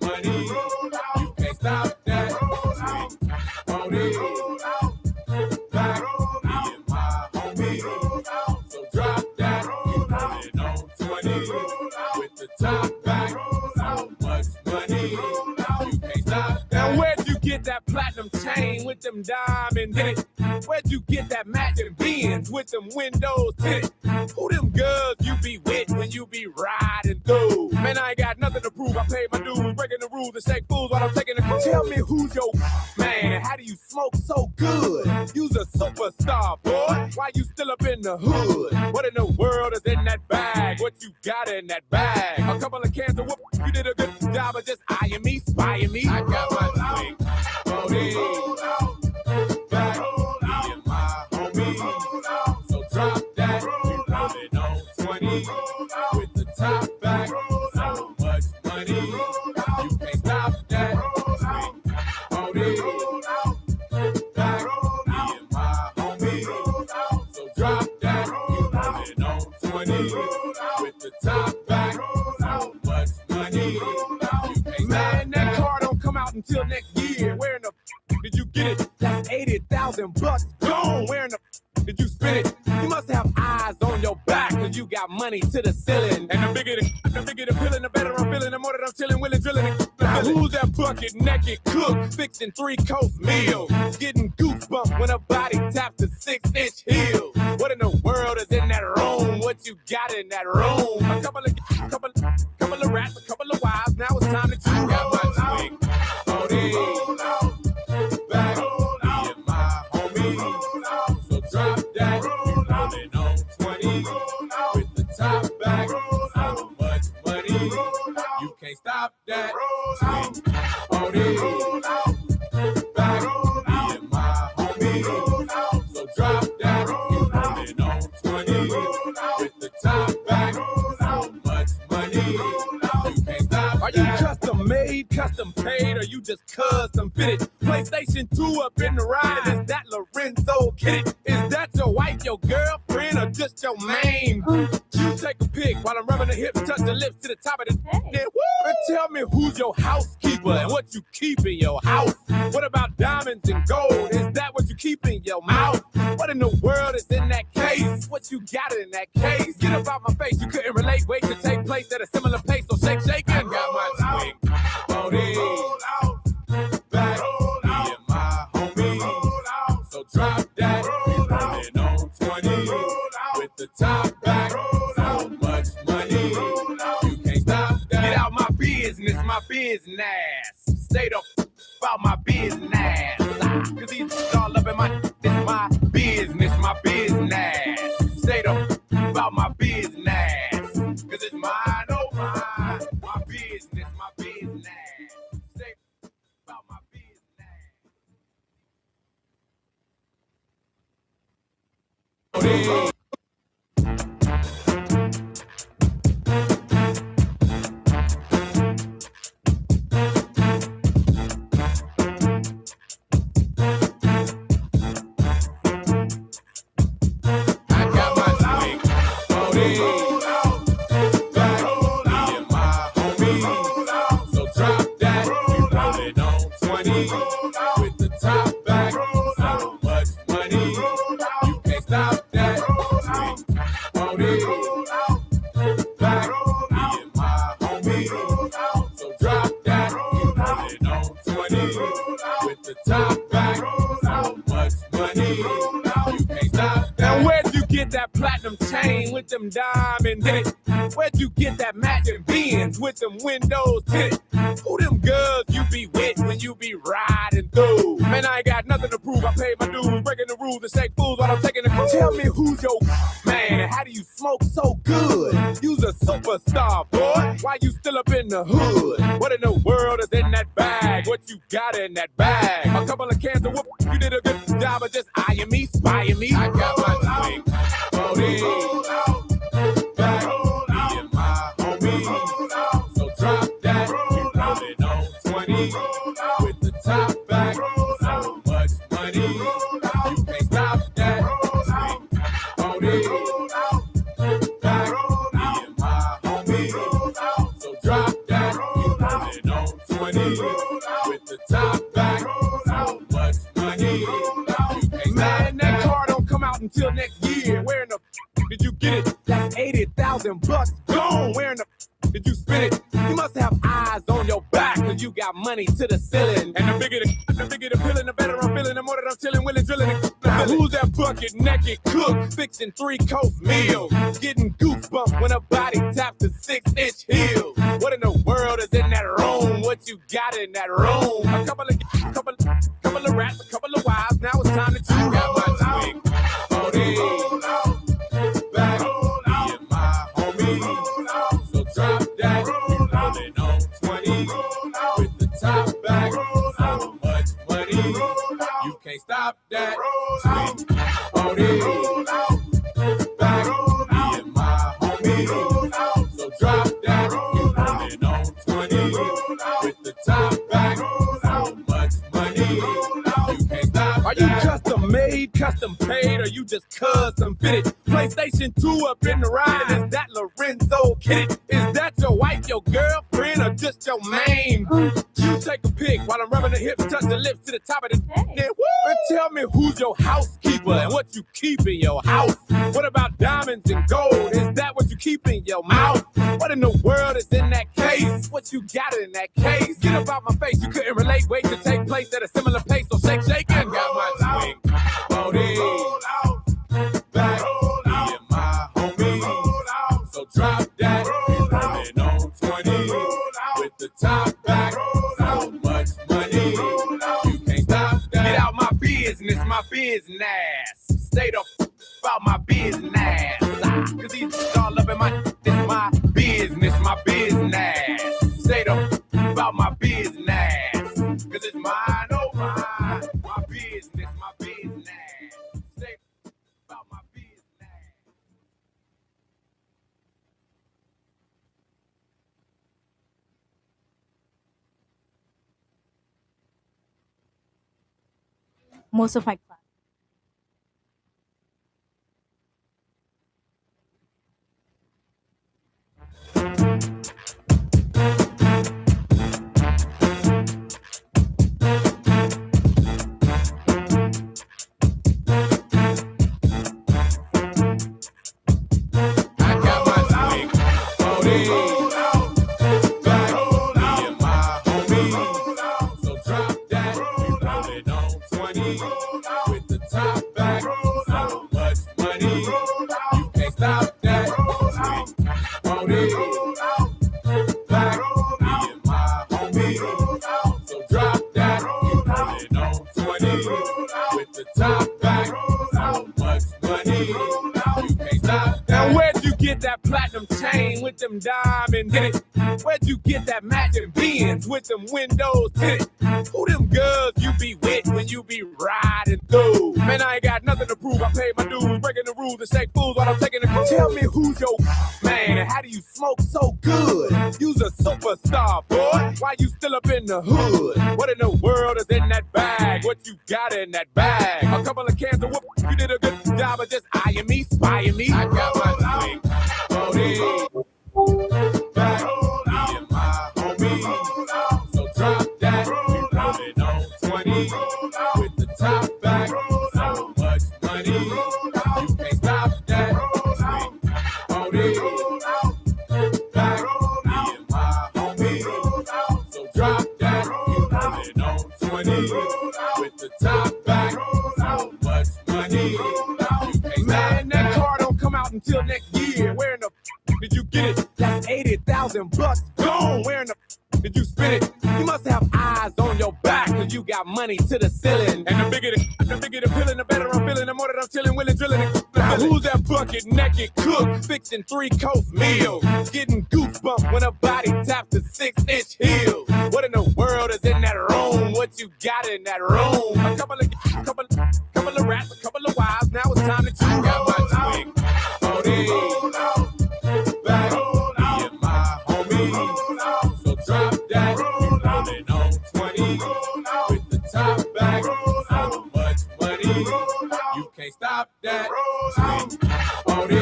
money. You can't stop that. On it. Back. Me and my homie. So drop that. You rolling on 20. With the top back. So much money. You can't stop that. Now where'd you get that platinum chain with them diamonds in it? Where'd you get that matching Benz with them windows tinted? Who them girls you be with when you be riding through? Man, I ain't got nothing to prove. I paid my dues, breaking the rules and shake fools while I'm taking the cruise. Tell me who's your man? How do you smoke so good? You's a superstar, boy. Why you still up in the hood? What in the world is in that bag? What you got in that bag? A couple of cans of whoop. You did a good job of just eyeing me, spying me. I got my swing. Roll back. Me and my homie. So drop that. You rolling on 20 with the top back. So much money. You can't stop that. Swing. Hold it back. Me and my homie. So drop that. You rolling on 20 with the top back. So much money. You can't stop. Man, that car don't come out until next year. Where in the did you get it? That's $80,000 gone. Where in the did you spend it? You must have eyes on your back, cause you got money to the ceiling. And the bigger the feeling, the better I'm feeling. The more that I'm chilling, willing, drilling. Now who's that bucket naked cook fixing 3-course meals? Getting goosebumps when a body taps the 6-inch heels. What in the world is in that room? What you got in that room? A couple of rats, a couple of wives. Now it's time to choose. I got my swing. Hold it. Back. Me and my homie. So drop that. You rolling on 20 with the top back. So much money. You can't stop that. Swing. Hold it. Back. Me and my homie. So drop that. You rolling on 20 with the top back. So much money. You can't stop. Are you custom made, custom paid, or you just custom fitted? PlayStation 2 up in the ride, and is that Lorenzo Kitty? Is that your wife, your girlfriend, or just your main? You take a pic while I'm rubbing the hips, touch the lips to the top of the head. And tell me who's your housekeeper and what you keep in your house. What about diamonds and gold? Is that what you keep in your mouth? What in the world is in that case? What you got in that case? Get up out my face, you couldn't relate. Wait to take place at a similar pace, so shake, shake, and got my swing. Hold it. Back. Me and my homie. So drop that. You rolling on 20 with the top back. So much money. You can't stop that. Get out my business, my business. Stay the about my business. Cause he's all up in my business, my business. Stay the about my business. Cause it's mine, oh mine. My business, my business. Stay about my business. With the top back, so much money, you can't stop that. Swing, hold it back, me and my homie. So drop that, you rolling on 20 with the top back, so much money, you can't stop that. Now where'd you get that platinum chain with them diamonds in it? Where'd you get that matching Benz with them windows tinted? Who them girls you be with when you be riding through? Man, I ain't got nothing to prove. I paid my dues, breaking the rules and shake fools while I'm taking the cruise. Tell me who's your man? How do you smoke so good? You's a superstar, boy. Why you still up in the hood? What in the world is in that bag? What you got in that bag? A couple of cans of whoop. You did a good job of just eyeing me, spying me. I got my swing. Hold it back. Me and my homie. So drop that. You rolling on 20 with the top back. So much money. You can't stop that. Swing. Hold it back. Me and my homie. So drop that. You rolling on on 20 with the top back. So much money, you can't Man, that car don't come out until next year. Where in the did you get it? That's $80,000 gone. Where in the did you spend it? You must have eyes on your back, cause you got money to the ceiling. And the bigger the feeling, the better I'm feeling. The more that I'm chilling, willing, drilling. Now who's that bucket naked cook fixing 3-course meals? Getting goosebumps when a body taps the 6-inch heels. What in the world is in that room? What you got in that room? A couple of rats, a couple of wives. Now it's time to choose. got my twig. 40 back, me and my homies. So drop that, rolling on 20 with the top back. So much money, you can't stop that. Twig. 40 back, me and my homies. So drop that, rolling on 20 with the top back. So much money, you can't stop. Are you custom made, custom paid, or you just custom fitted? PlayStation 2 up in the ride, is that Lorenzo Kid? Is that your wife, your girlfriend, or just your main? You take a pic while I'm rubbing the hips, touch the lips to the top of the head. And tell me who's your housekeeper and what you keep in your house. What about diamonds and gold? Is that what you keep in your mouth? What in the world is in that case? What you got in that case? Get up out my face, you couldn't relate. Wait to take place at a similar pace, so shake and got my swing. 40 back, me and my homies. So drop that, rolling on 20 with the top back. So much money, you can't stop that. get out my business. Stay the about my business. Cause these all up in my business. Stay the about my business. Cause it's mine, oh mine. My business. Stay about my business. Most of my class. I got my swing. 40 back, me and my homies. So drop that, rolling on 20 with the top back. So much money, you can't stop that. Swing. 40 back, me and my homies. So drop that, rolling on 20 with the top back. So much money, you can't stop that. Now where'd you get that platinum chain with them diamonds in it? Where'd you get that matching Benz with them windows tinted? Who them girls you be with when you be riding through? Man, I ain't got nothing to prove. I paid my dues, breaking the rules and shake fools while I'm taking the cruise. Tell me who's your man and how do you smoke so good? You's a superstar, boy. Why you still up in the hood? What in the world is in that bag? What you got in that bag? A couple of cans of whoop. You did a good job of just eyeing me, spying me. I got my swing. 40 back, me and my homies. So drop that, rolling on 20 with the top back. So much money, you can't stop that. Swing. 40 back, me and my homies. So drop that, rolling on 20 with the top back. So much money, you can't stop Man, that car don't come out until next year. Where in the did you get it? That's $80,000 gone. Where in the did you spend it? You must have eyes on your back, cause you got money to the ceiling. And the bigger the feeling, the better I'm feeling. The more that I'm chilling, willing, drilling. Now who's that bucket naked cook fixing 3-course meals? Getting goosebumps when a body taps the 6-inch heels. What in the world is in that room? What you got in that room? A couple of rats, a couple of wives. Now it's time to choose. got my swing. 40 back, me and my homies. So drop that, rolling on 20 with the top back. So much money, you can't stop that. Swing. 40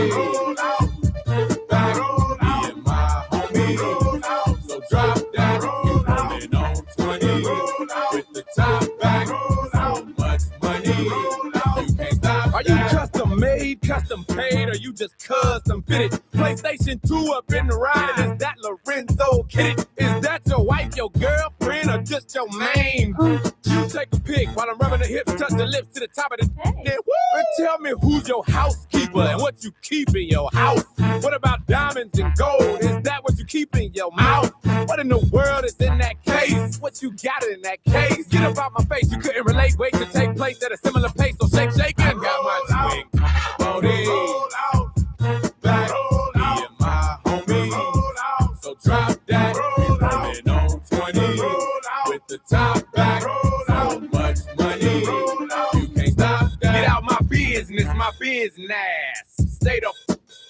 back, me and my homies. So drop that, rolling just custom fitted. PlayStation 2 up in the ride. Is that Lorenzo Kid? Is that your wife, your girlfriend, or just your main? You take a pic while I'm rubbing the hips, touch the lips to the top of the head. And tell me who's your housekeeper and what you keep in your house. What about diamonds and gold? Is that what you keep in your mouth? What in the world is in that case? What you got in that case? Get up out my face, you couldn't relate. Wait to take place at a similar pace. So shake, shake, and got my swing. Booty, back, me and my homie. So drop that, rolling on 20 with the top back. So much money, you can't stop that. Get out my business, my business. Stay the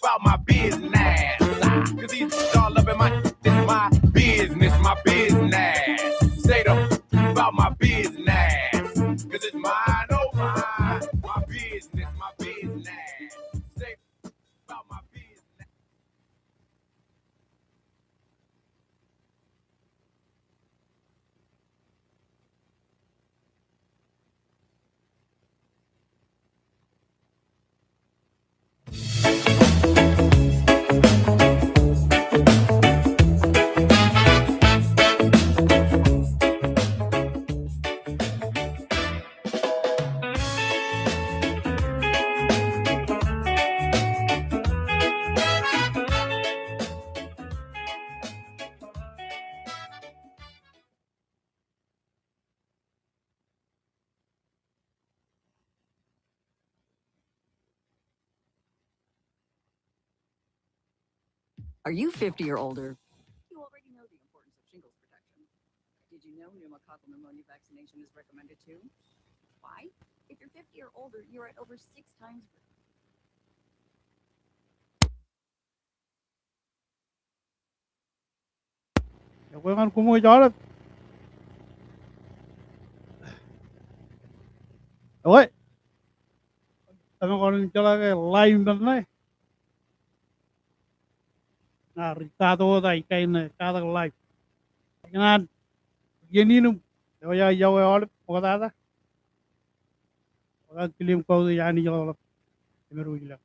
about my business. Cause these all up in my business, my business. Stay the about my business. Cause it's mine, oh mine. My business, my business. Stay about my business. Are you 50 or older? You already know the importance of shingles protection. Did you know pneumococcal pneumonia vaccination is recommended too? Why? If you're 50 or older, you're at over 6 times. Wewe kumu jawab. Oi. Tama ko rin talaga live na. Na Ricardo da kay na kada live. Yan yeninu ya wala pagdada. Pag kilim ko yani jawab. Meruila.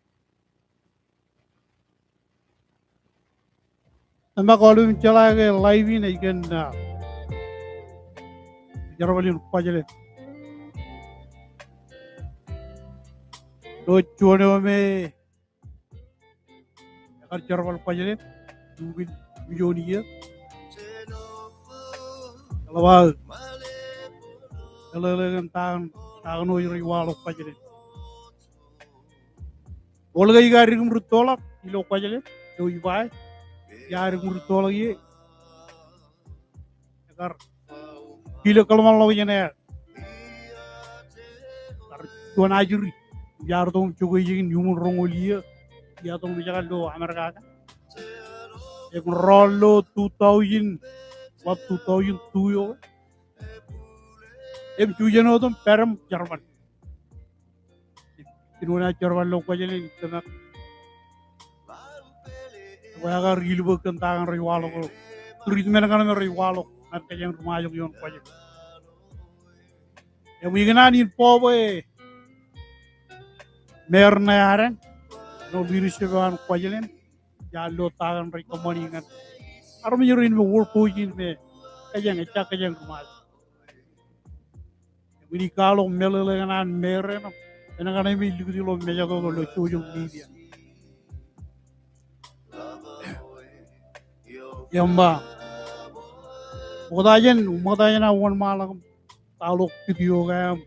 Tama ko rin talaga live na ikan na. Jarwalin pajale. Do chuno me agar jarwal pajale. Miljoen kalau kalau tangan oi walo pajale olga igari murtola ilo pajale do ibai yari murtola ye agar kilo kalmal lo yene tuan ajuri yar dom chogo yigin yumun rongoliya ya dom bijagal do amerika एक रोलो 2000 what 2002 yo em tujuan itu peram Jerman inuna Jerman lo kajale tenak waya rilbo kentang riwalo ko turisme kan riwalo at kayang rumayog yon kajale em ignanin pobe merna yaran no birishewan kajale Jalo tangan mereka moningan. Army yurin me work pojin me kajang echa kajang rumal. Wini kalau meleleganan mere no. Enakana me ligudi lo meja do lo chojong media. Yamba. Modajen awan malang taluk video gam.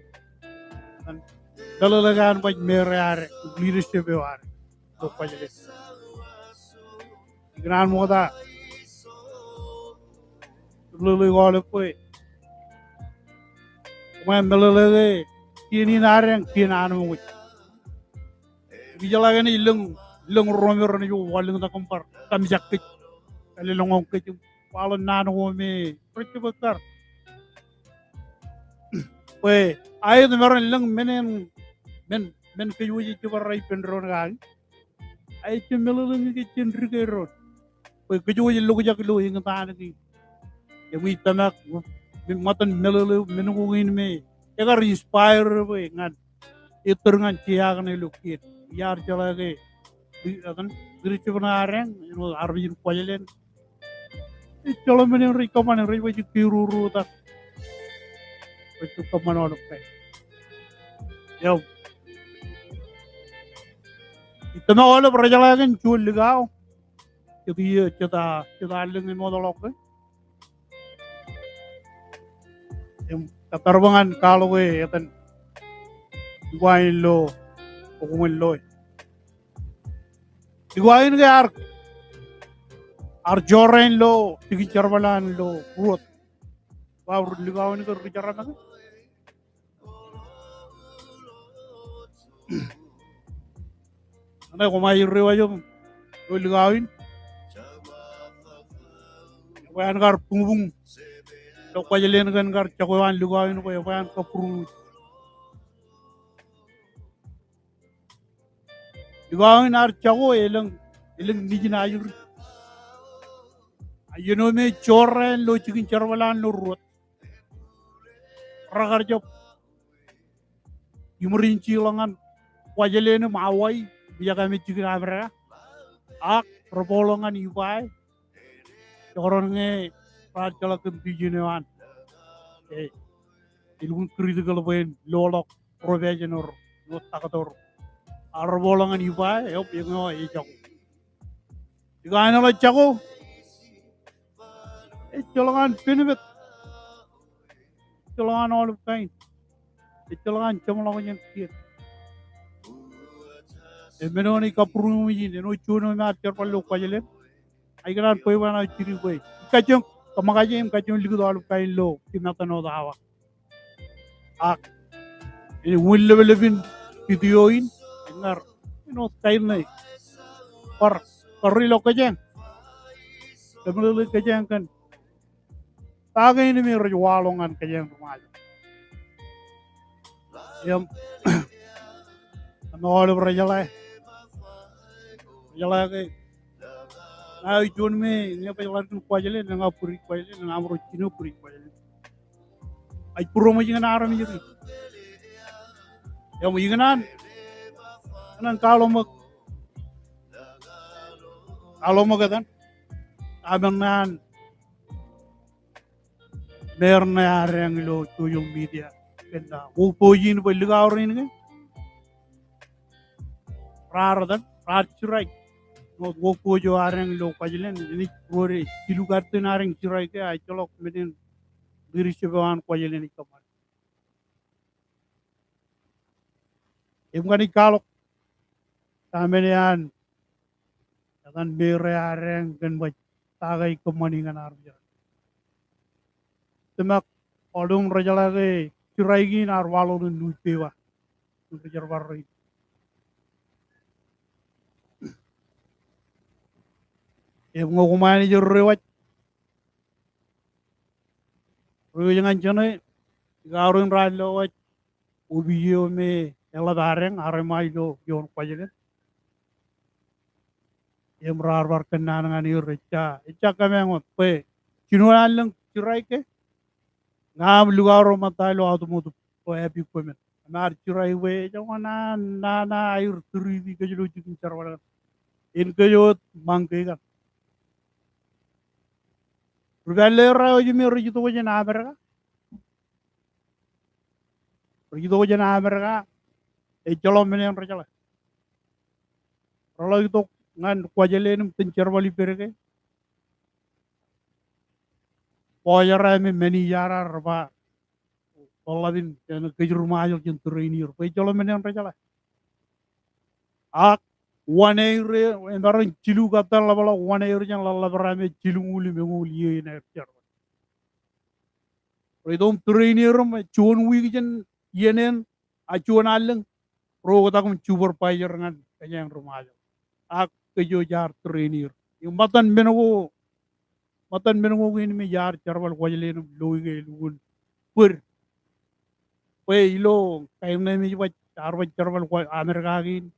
Melelegan baj mere are leadership are. Lo pajale. Gran moda lulu gole poi kuma melele kini nareng kinanu mu bijala gani ilung romero ni walung ta kompar tam jakki kali longong ke palo nanu me pritibatar poi ayo de meron ilung men ke yuji tibarai pendron gang ay ci melele ni ke cindri ron kejual lu jak lu yang tahan lagi, yang kita nak matan melalu menungguin me, agar inspire be ngan itu ngan ciakan lu kit, yar jalan ke, diri sebenarnya ino arwin pajelen kalau menen ri kaman ri wajib kiruru tak wajib kaman ono pe yo itu na ono perjalanan chul ligao jadi kita alengin modalok pe yang katarbangan kalau we yatan duain lo hukumin lo duain ke ar joren lo tigi charbalan lo ruot baru ligawin ko bicara na ana ko may riwayo lo ligawin wayan gar pungbung to ko jelen gan gar chakwan ligawin ko wayan ka puru ligawin ar chago elang nijina ayur ayuno me choren lo chikin charwalan lo ruot ragar job yumurin chilangan wajelene mawai biya kami chikin abra ak propolongan ibai choron nge pachala kempijinwan ilun critical point lolok provision or no takator arbolongan ibai yop yengo ejak digana la chago colongan pinibet colongan all kind colongan chamolong yang kiet menoni kapuru mi no chuno ma terpallo kwajele ay gran koy wana chiri koy kachong kamagajem kachong ligu all kind lo tinatano dawa ak ini willebelebin videoin ngar no kain nai parri lo kajang kemelu kajang kan taga ini mi walongan kajang rumah yam no ole brajala jala ke ay jun me ne pa jalan ku kwajale na puri kwajale na amro chino puri kwajale ay puro mo jingan aram yiri yam yinganan nan kalau mo gadan abangan merna areng lo tuyong media kenda upojin baliga orin nge raradan rachrai no upojo areng lo pajlen ni pore kilu garten areng chirai ke ay cholok meden diri sebawan pajlen ikaman emgani kalok tamenian dan bere areng gen baj tagai kemaningan arja temak odong rajala ke churaigi nar walo nu pewa nu jarwarri ngo kumani jorrewat ru jangan jone garun ralo wat ubiyo me ela dareng aremai do yon pajele emrar war kenan ngani recha echa kameng pe chinualang chirai ke ngam lugaro matalo automoto po epi komen mar chirai we jona na ayur turi di ke julu chikin charwala in ke yot mangke ga rugalera ojimi rujito wajana aberga e jolo menen rajala rolo itu ngan kwajelenum tincerwali perke poyara me meni yara rba tolabin ken kejur mayo ken turinir pe jolo menen rajala ak waneire endaran cilu kata labala waneire jan labarame cilu nguli me nguli yene cer redom turinir me chon wi jen yenen a chon aleng ro takum chuber payer ngan kanyang rumayo ak kejo jar turinir yung matan mengo ini me jar charwal kwajelenum loige lugun pur pe ilo kayne mi wa charwal charwal amerika gin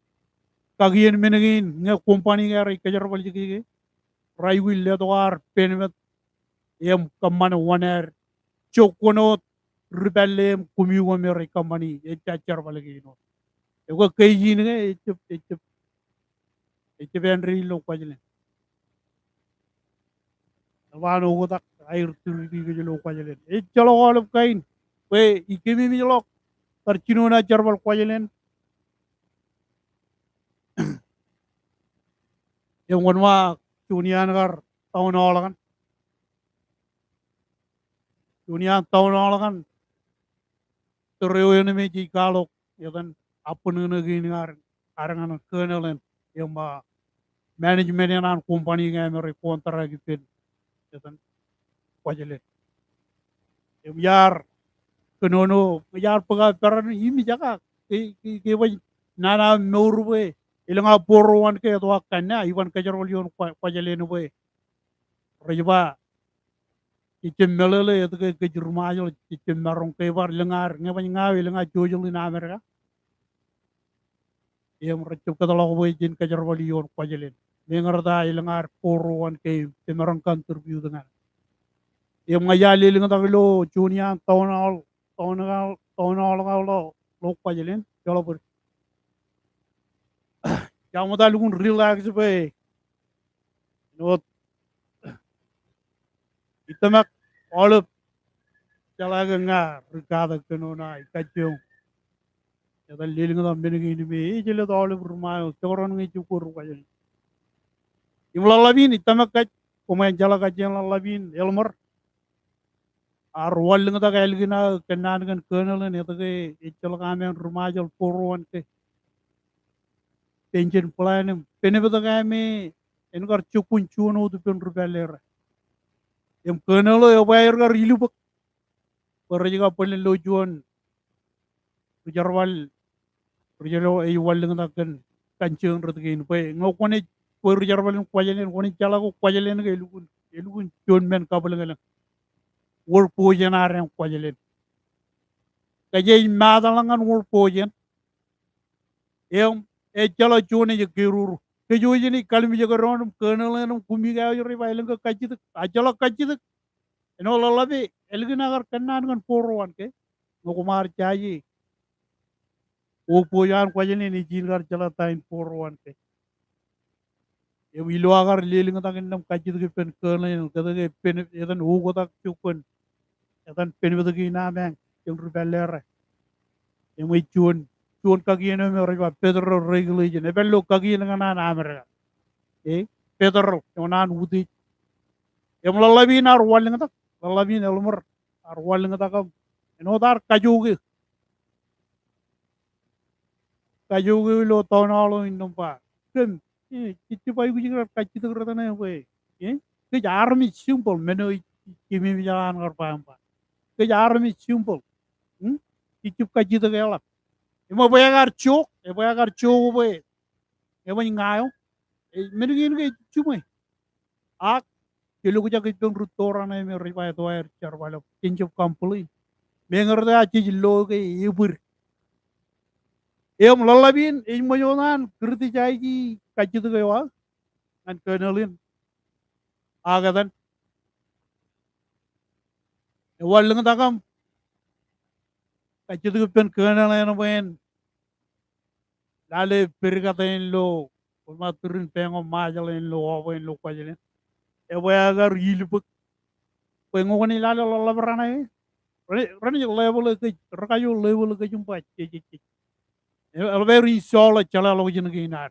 kagien menegin nge company gar kejarwal jigi rai wil le doar penmet em kamman waner chokono rebellem kumiwo mere company e charwal gi no e ko kayjin nge Iti benri lo kwajile. Wano utak air turi ke lo kwajile. Chalo golop kain. We ikimi mi lo karchino na charbal kwajile. Yung wanwa chunian gar tahun olakan. Chunian tahun olakan. Terus ini meji kalau ya kan apa gini arangan kernel yang ma manajemen yang an company yang mereka kontrak gitu ya kan wajib yang yar kenono yar peran ini jaga ke waj nana meurwe ilang aporuan ke to akannya iwan kajarol yon wajib no we rejba Ichen melele itu ke jurmajo ichen marong ke bar lengar ngawan ngawi lengar jojol in Amerika yang merecup ke tolong we jin kajar wali yon kwajelin dengar da lengar poruan ke temarang kantor view dengan yang ngayali lengar takilo junian tahun lo kwajelin kalau ber yang mau talukun relax be not itamak all talaga nga rikada kanona ikachyo yada lilinga da benigi ni be jele da all rumayo toron ngi chukur kwajelin imla labin itamak ka kuma jala ka jela labin elmer ar wallinga da elgina kanan kan kernel ne ta ke ichal kamen rumayo poruan ke pension plan penebada kami enkar chukun chuno du pen rubelera yang kernel yo bayar gar ilu bak perjaga pelin lojuan jarwal perjalo ay walling na kancung rutgin pe ngokone perjarwal kwajalen koni chala ko kwajalen ga ilugun chon men kabel ngala wor pojen aren kwajalen kajay madalangan wor pojen yang chala chone je kiruru kejojini kalmi je garon kernel en kumi ga yori bailang ka kajit ajala kajit eno lalabe elgina gar kanan kan poruan ke ngokumar chayi o pojan kwajini ni jilgar chala tain poruan ke e wilo agar leling tangin nam kajit ke pen kernel kada ke pen edan ugo tak chukun edan pen bedagi na bang yung rubelere e mai chun kagi no me riba pedro regulation e bello kagi ngana na amera e pedro yonan udi em lalabin ar walling tak lalabin elmer ar walling tak kam enodar kajuge lo tonalo indompa kem kichi pai guji kachi tak ratana we e ke army simple meno kimi jalan gar pampa ke army simple kichi kachi tak ela Imo bayagar chok, e bayagar chok we. E ba ngayo? E menugin ke chumay. Ak kilo ko jak itong rutora na me riba to air charwalo kinch of complete. Mengar da chi lo ke ibur. Em lalabin e mo yonan kriti jai ki kachit ke wa an kernelin. Agadan. E waleng takam kachit ke pen kernel na ben. Dale pergatain lo maturin pengo majalin lo awen lo kwajilin e waya rilbuk pengo ni lalo lo labrana e rani level ke rakayo level ke jumpa ci e alveri solo chala lo jin ke inar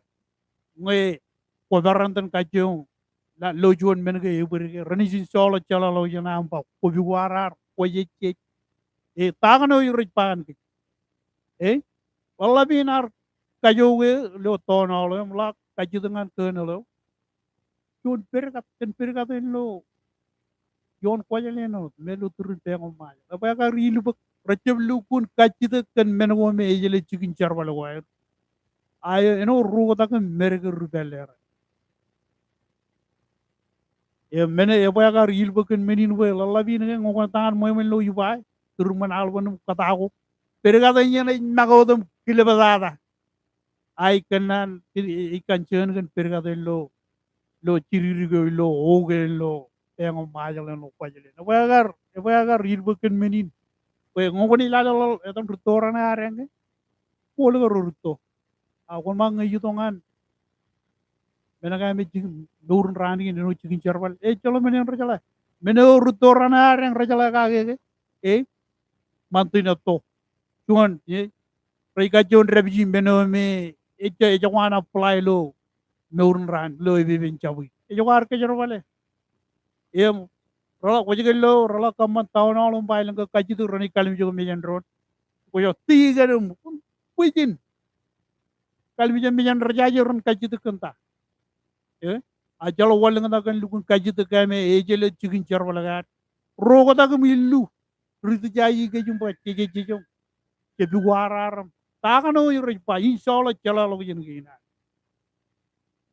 ngue ko barantan kajong la lo juon men ke e beri rani sin solo chala lo jin ampa ko bi warar ko ye e tangano yuri pan ke e wala binar kayu lo tono lo mlak kaju dengan kena lo chun perkat lo yon kwaya leno melu turun tengo mal apa ka rilu bak recep lu kun kaju kan menwo me ejele chikin charwal wa ayo eno rugo tak merga rubelera e mene e apa ka rilu bak menin we lalabi ne ngokon tangan moy men lo yubai turun man alwan kata ko perkat nya nagodum kilebada ai kanan ikan chen kan pergade lo chiririgo lo oge lo tengo majal lo kwajele no agar rilbo ken menin we ngoni la lo etam rutora na arenge polo ruto a kon mang yutongan menagame chicken durun rani no chicken charwal cholo menen rajala meno rutorana rang rajala kage mantina to chuan ye rika jon rebji meno me echa wana apply lo nurun ran lo ibin chawi war ke jarwale em rola kojigello rola kamman tawnalum bailang ka kajitu roni kalim jogo mejan road ko yo tiga dum kuijin kalim jam mejan rajaje ron kajitu kanta a jalo wallang da kan lukun kajitu kame ejele chigin charwala gat rogo da gum illu ritu jayi ke jumpa ke jejom ke duwararam takano yoro pa inshallah chala lo jen gina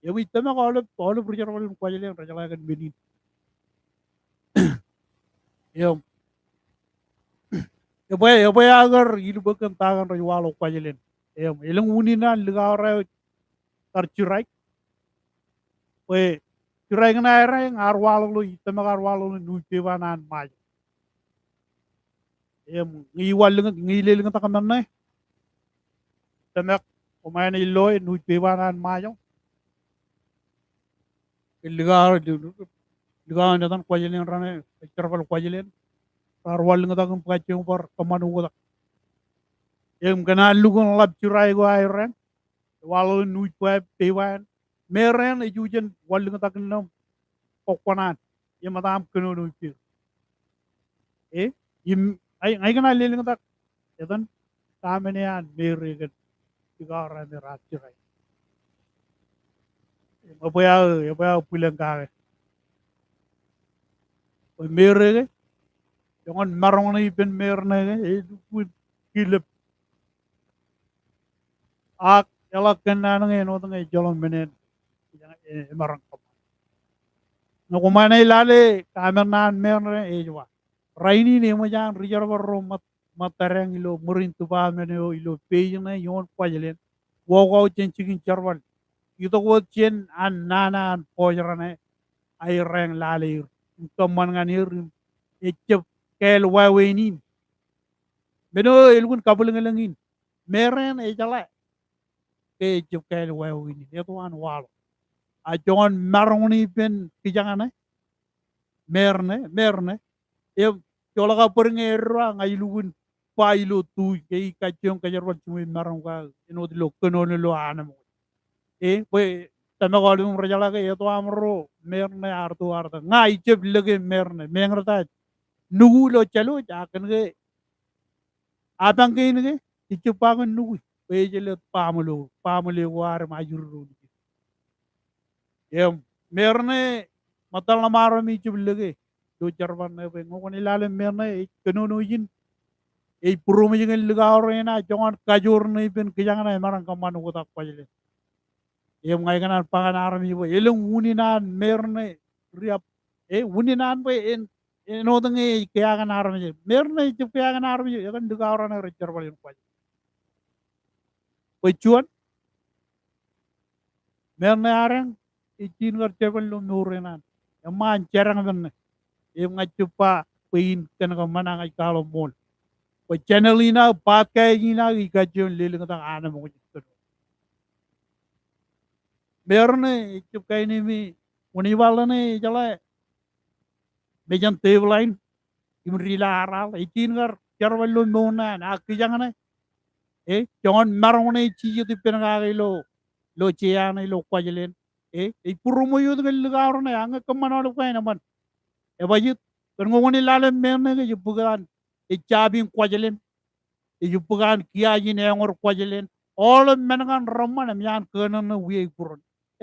yewi tama ko berjarwal ko jele rajala kan benin yom ya boy agar ilu bakan tagan ro walo kwajelen ilang unina ligara tarchurai we churai ngana era ngar walo lu itama gar walo lu nu pewanan maj ngi walung ngi leling takaman na tamak kumain iloy nu pewanan majo ligara ligara natan kwajelen rane charwal kwajelen ar walung takam pachung par kamanu ko gana lugun lab churai go ayren walo nu pewan meren ejujen walung takam nam kokwanan madam kuno nu pi yim ay gana leling tak edan tamene an mere gan sigara ne rat churai ya pulang ka mere jangan marong na ipen merne kilip ak elak kena nang eno tang jolong menen marang ko no kumana ilale kamernan merne ejwa raini ne mo jan reservoir ro matarang ilo murin tuba meno ilo peyna yon kwajelen wo chen chikin charwal ito ko chen an nana an pojrane ay reng lale tomman nganir echep kel wawenin beno ilgun kabul ngelangin meren e jala ke echep kel wawenin eto an walo a jon maroni pen kijangane merne e jola ka perngerra ngailugun pailo tu ke kachong kajarwal chumi marong ka ino dilo kono lo anamo we tamagalum rajala ke eto amro merne artu arta ngai chep lege merne mengrata nugulo chalo jakan ke abang ke ini ke ichupangan nugu pejele pamule war majuru merne matal namaro mi chublege do charban ne be ngoni lale merne kenono yin purumi jingen ligawre na jongan kajur ne ben kijangana marang kamanu ko tak pajele ngai kanan panganar mi bo elung uninan merne riap uninan be no dange kaya kan arme merne chup kaya kan arme ya kan digawra na recer balin kwaj pecuan merne areng ikin ngar cebal lo nurenan man cerang ben ngachupa pin kan ko mana ngai kalo mol pe channel ina pat kay ina igajon liling ta ana mo ko merne chup kay ni mi uni wala ne jala mejan table imrila aral ikin ngar cerwallo nona na kijangane jangan marone chi tu penga lo chiana lo kwajelen purumo yud ngel garone anga kamana lo kaina man bayit kan ngoni lale merne ge yupugan chabin kwajelen yupugan kiyaji ne ngor kwajelen all menangan ramman mian kanan wiye purun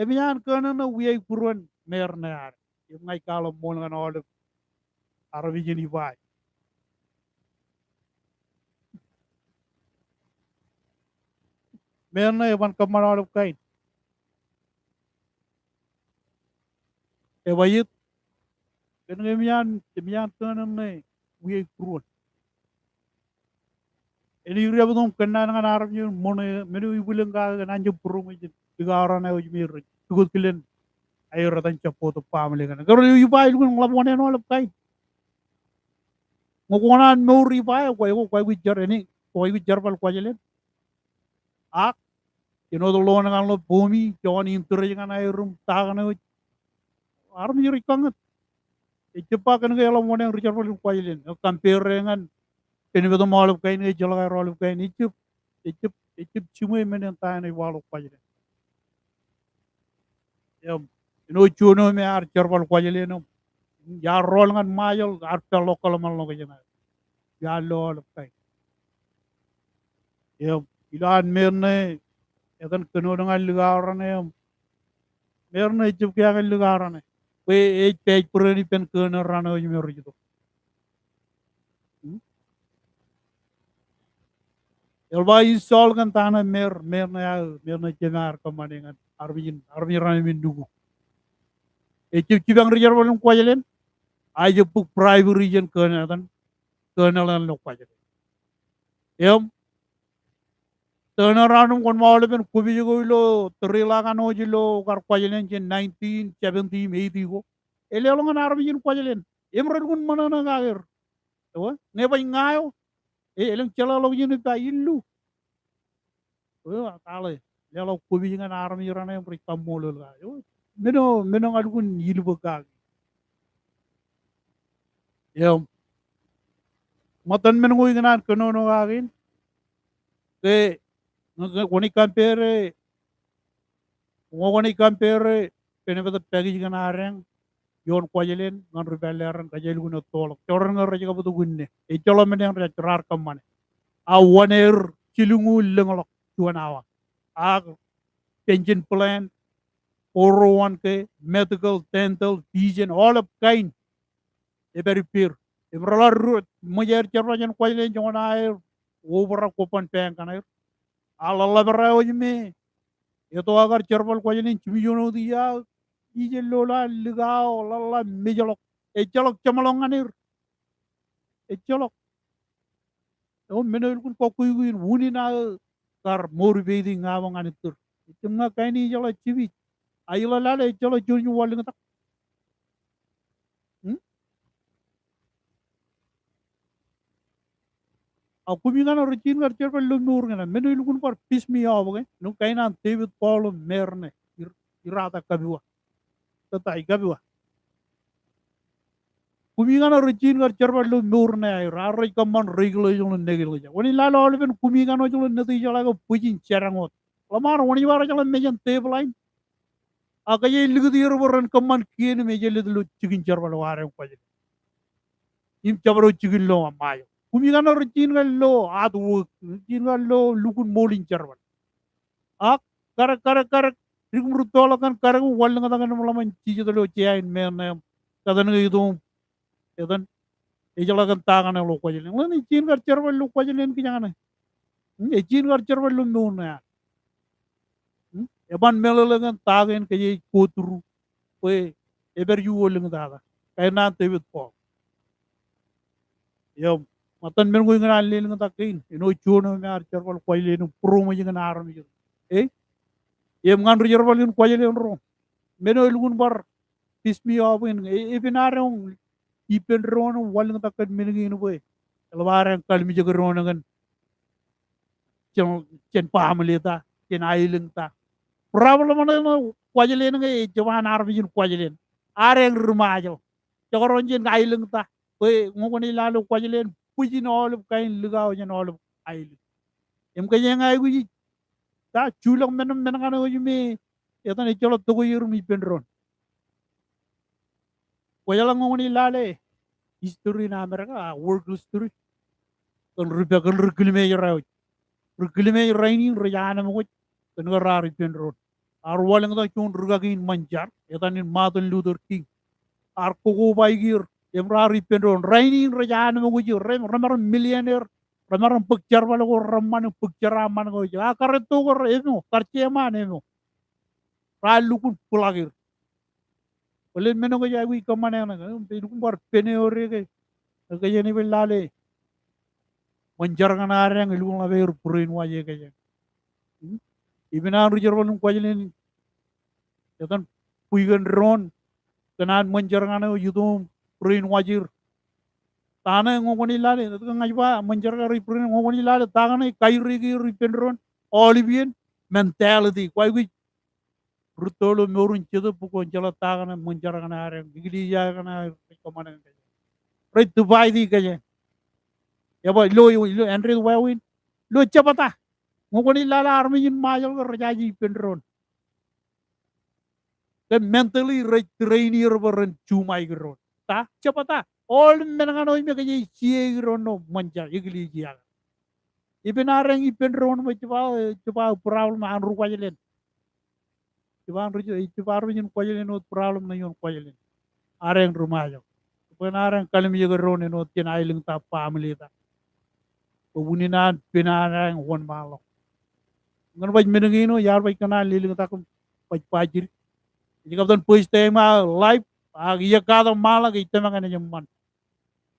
mian kanan wiye purun merne ar ngai kalo mon ngan all arabi jeni bay merne ban kamana lo kain bayit kan mian kanan ne wiye purun ini uriya budong kena ngan arab yun mon menu ibulang ka nanjo purun ijin digara na ujmir tugut kilen ayo ratan chapo to pamle kan garo yu bay lu nglam wone no lab kain ngokonan no ri bay ko wi jar ini ko wi jar bal ko jelen ak Kinodolo na kan lo bumi John intere kan airum tagan army rikangat icepa kan ga yala modern Richard Paul kwailen compare dengan kini malu kain ni jala rolu kain icip cuma menen tan ni walu kwailen ya chuno me ar Richard Paul kwailen ya rol ngan mayol ar pel lokal mal no kajana ya lo kain ya ilan merne edan keno dengan lugaran merne icip kya kan lugaran we page purani pen keno rano mer gitu Elba install kan tanah mer na jenar kemaningan armi rani mindugu cibang rijar walung kwajalen aja puk private region kenalan lo kwajalen em turnaround kon mawle ben kubi lo trila kan ojilo kar kwajalen chen 1970 80 go elelongan armi kwajalen emrad kun manana gager to ne bay ngayo eleng chala lo yin ta illu tale lelo kubi ngan armi rana bri kamolo ga meno ngadukun yilbo ga em matan men ngoy ngana kono no agin ke ngoni kampere pene bata pagi ngana areng yon kwajelen ngan rebeleran kajel guna tolok toran ngar jaga butu gunne e cholo men yang rar kamane a waner cilungu lengolok tuanawa a pension plan 401k medical dental vision all of kind e beri pir e brala rut mojer charwajan kwajelen jona air obra kopan peng kana ala labra ojme itu agar cerbal kwajelen chimijono dia ijelola ligao lala mijolok e jolok chamalonganir e jolok o menel kun kokuyuin wunina kar morbedi ngawang anitur itunga kaini jolo chibi ayula lale jolo junyu waling tak aku mingan origin gar cerbal lumur ngana menel kun par pismi awage no kaina David Paul merne irata kabiwa tatai kabiwa kumingan origin gar cerbal lumur na ay rarai kaman regular jolo negil ja woni lalo olben kumingan jolo neti jala go pujin cerangot lamar woni wara jolo mejan table line akaye ligdir boran kaman kien mejel lu cigin cerbal ware ko im cabro cigin lo amayo kumingan origin lo adu origin lo lukun molin cerbal ak kar rigum rutolo kan karagu walling kan malaman cijelo ciain men kadan gitu edan ejala kan tangan lo ko jelen lan cin gar cerbal lo ko jelen ki jana e cin gar cerbal lo nuna eban melala kan tagen ke koturu we eber yu woling daga kay na tebit po yo matan men ngoy ngana lel ngata kain ino chuno me ar cerbal ko jelen pro mo jinga aram yo e yem ngan cerbal ko jelen ro meno lugun bar pismi awin e binarong ipen rono waling takad miningin boy elwarang kalmi jaga rono kan chen pamalita chen ailing ta problem na kwajelen ngai jawan arbijin kwajelen areng rumajo jogoron jen ailing ta boy ngoni lalu kwajelen pujin olup kain lugaw jen olup ailing em kaya ngai guji ta chulang menam menangana ujime etan echolo togo yirum ipen ron Wajalang ngoni lale history na Amerika world history kan rupiah kan rukilme raini rajana mo kan garari penron ar walang da chun rugagin manjar etanin Martin Luther King ar kogo baigir emrari penron raini rajana mo ji ramar millionaire ramar picture wala ko ramman picture man ko ja kareto ko eno karche man eno ralukun pulagir Oleh meno ko jawi kamane na pinu bar pene ore ke ni belale manjar ganare ng ilu na ver purin waje ke ibina rujar walun ko jelen yatan puigan ron kanan manjar ngana yudum purin wajir tana ngoni lale to ngajba manjar ga purin ngoni lale tangane kairi gi ripen ron olivian mentality kwai wi rutolo morun chedo pukon jala tagana munjarana are gigli jagana komana right dubai di kaje ya boy lo andre wawin lo chapata ngoni lala army in majal ko rajaji pendron the mentally right trainer baran chumai gron ta chapata all menangano me kaje chie gron no manja igli jiya ibinareng ipendron mo chapa problem an ru kwajelen Iban rujo itibaru yin kwajelen no problem na yon kwajelen areng rumajo penareng kalim yego no tin ailing ta family ta ubunina pinareng won malo ngan baj menengino yar baj kana liling ta kum baj pajir jika don push tema live ag iya kada mala ke itema kana nyamman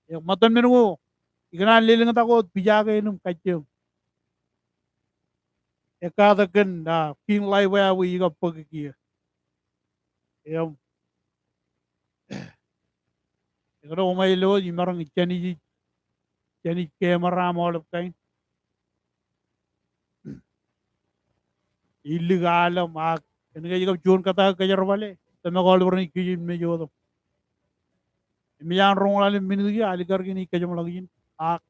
ya matan menengo igana liling ta ko pijaga inum kacem ekada kan na pin live wa wi ga pagki em Kalau umai lo di marang chani camera molop kain illegal mak ini kayak jual kata kajar wale tapi kalau orang ikut me jodoh mian rong lalu minugi alikar gini kajam lagi ak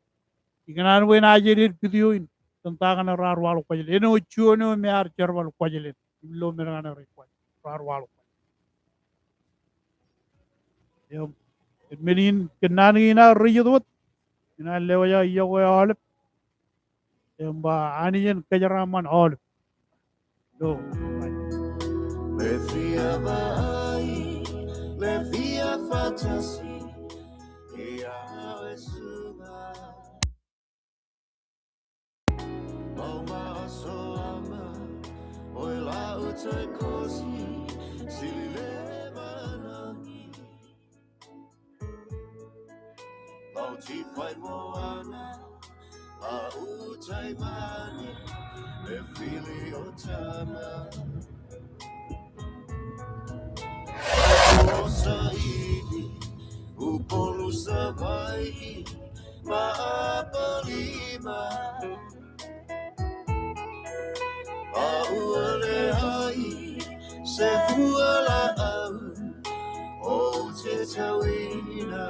ikanan wen aja di videoin tentang rar walu kajel ini ucu ini me ar cer walu kajel lo merang rar walu yo menin kenani na riyadut ina lewaya iya ko alip emba aniyen kajaraman alip do Levia vai, levia fatasi, ia esuga. Oma soama, oi la utai kosi, silile manangi. Bauti pai moana, la utai mani, le fili otama. Sahihi, upolu sabai, maapalima. Auale hai, sehuala au, o te tawina.